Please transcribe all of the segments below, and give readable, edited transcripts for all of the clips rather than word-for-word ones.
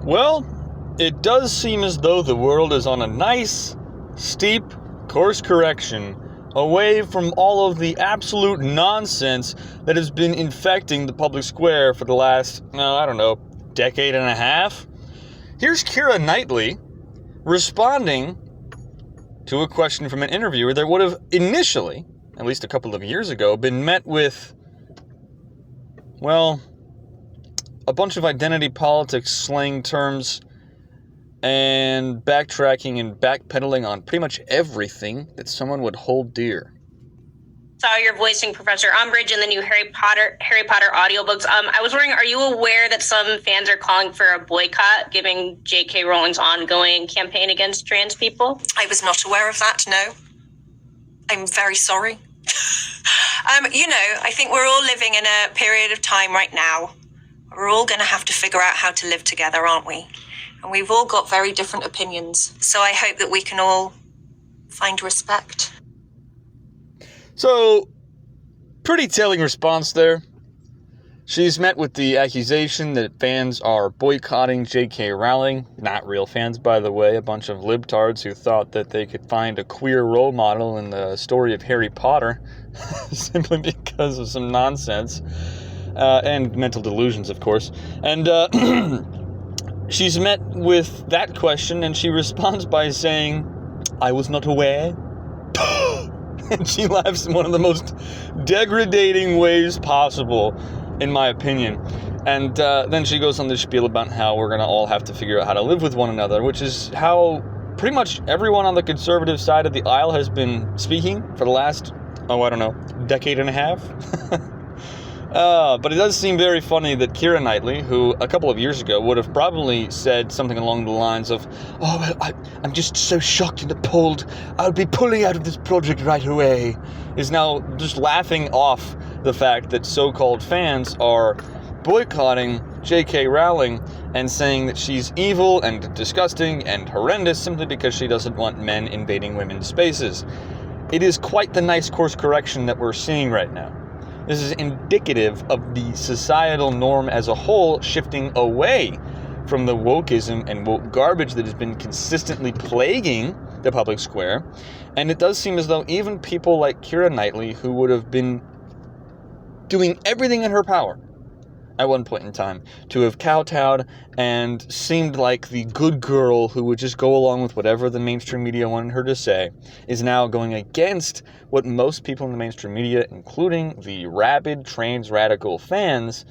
Well, it does seem as though the world is on a nice, steep course correction away from all of the absolute nonsense that has been infecting the public square for the last, decade and a half. Here's Keira Knightley responding to a question from an interviewer that would have initially, at least a couple of years ago, been met with, a bunch of identity politics slang terms and backtracking and backpedaling on pretty much everything that someone would hold dear. Saw you're voicing Professor Umbridge in the new Harry Potter audiobooks. I was wondering, are you aware that some fans are calling for a boycott, given J.K. Rowling's ongoing campaign against trans people? I was not aware of that, no. I'm very sorry. I think we're all living in a period of time right now. We're all going to have to figure out how to live together, aren't we? And we've all got very different opinions. So I hope that we can all find respect. So, pretty telling response there. She's met with the accusation that fans are boycotting J.K. Rowling. Not real fans, by the way. A bunch of libtards who thought that they could find a queer role model in the story of Harry Potter simply because of some nonsense. And mental delusions, of course. And she's met with that question, and she responds by saying, "I was not aware." And she laughs in one of the most degrading ways possible, in my opinion. And then she goes on this spiel about how we're going to all have to figure out how to live with one another, which is how pretty much everyone on the conservative side of the aisle has been speaking for the last, decade and a half. But it does seem very funny that Keira Knightley, who a couple of years ago would have probably said something along the lines of, I'm just so shocked and appalled, I'll be pulling out of this project right away, is now just laughing off the fact that so-called fans are boycotting J.K. Rowling and saying that she's evil and disgusting and horrendous simply because she doesn't want men invading women's spaces. It is quite the nice course correction that we're seeing right now. This is indicative of the societal norm as a whole shifting away from the wokeism and woke garbage that has been consistently plaguing the public square. And it does seem as though even people like Keira Knightley, who would have been doing everything in her power at one point in time to have kowtowed and seemed like the good girl who would just go along with whatever the mainstream media wanted her to say, is now going against what most people in the mainstream media, including the rabid trans radical fans,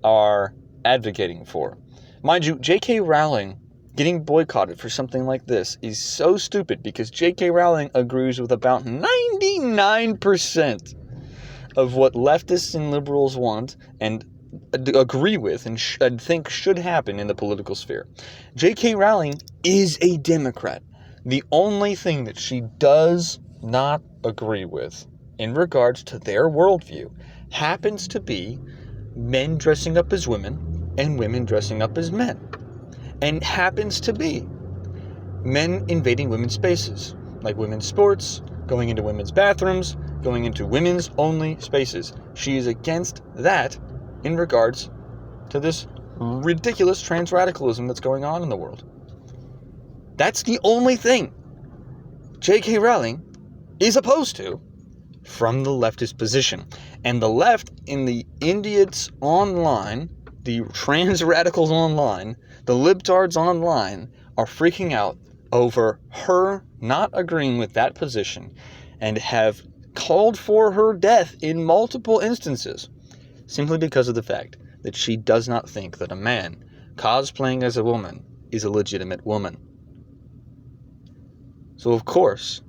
are advocating for. Mind you, J.K. Rowling getting boycotted for something like this is so stupid because J.K. Rowling agrees with about 99% of what leftists and liberals want and agree with and think should happen in the political sphere. J.K. Rowling is a Democrat. The only thing that she does not agree with in regards to their worldview happens to be men dressing up as women and women dressing up as men. And happens to be men invading women's spaces, like women's sports, going into women's bathrooms, going into women's only spaces. She is against that in regards to this ridiculous trans radicalism that's going on in the world. That's the only thing J.K. Rowling is opposed to from the leftist position. And the left in the idiots online, the trans radicals online, the libtards online are freaking out over her not agreeing with that position and have called for her death in multiple instances, simply because of the fact that she does not think that a man cosplaying as a woman is a legitimate woman. So of course,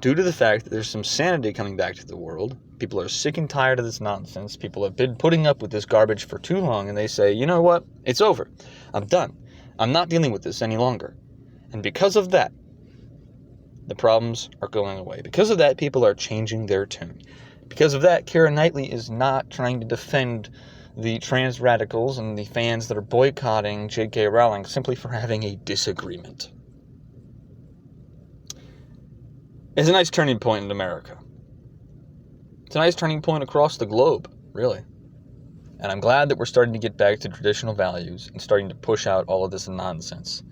due to the fact that there's some sanity coming back to the world, people are sick and tired of this nonsense, people have been putting up with this garbage for too long, and they say, you know what, it's over, I'm done, I'm not dealing with this any longer. And because of that, the problems are going away. Because of that, people are changing their tune. Because of that, Keira Knightley is not trying to defend the trans radicals and the fans that are boycotting J.K. Rowling simply for having a disagreement. It's a nice turning point in America. It's a nice turning point across the globe, really. And I'm glad that we're starting to get back to traditional values and starting to push out all of this nonsense.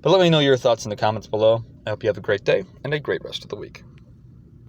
But let me know your thoughts in the comments below. I hope you have a great day and a great rest of the week.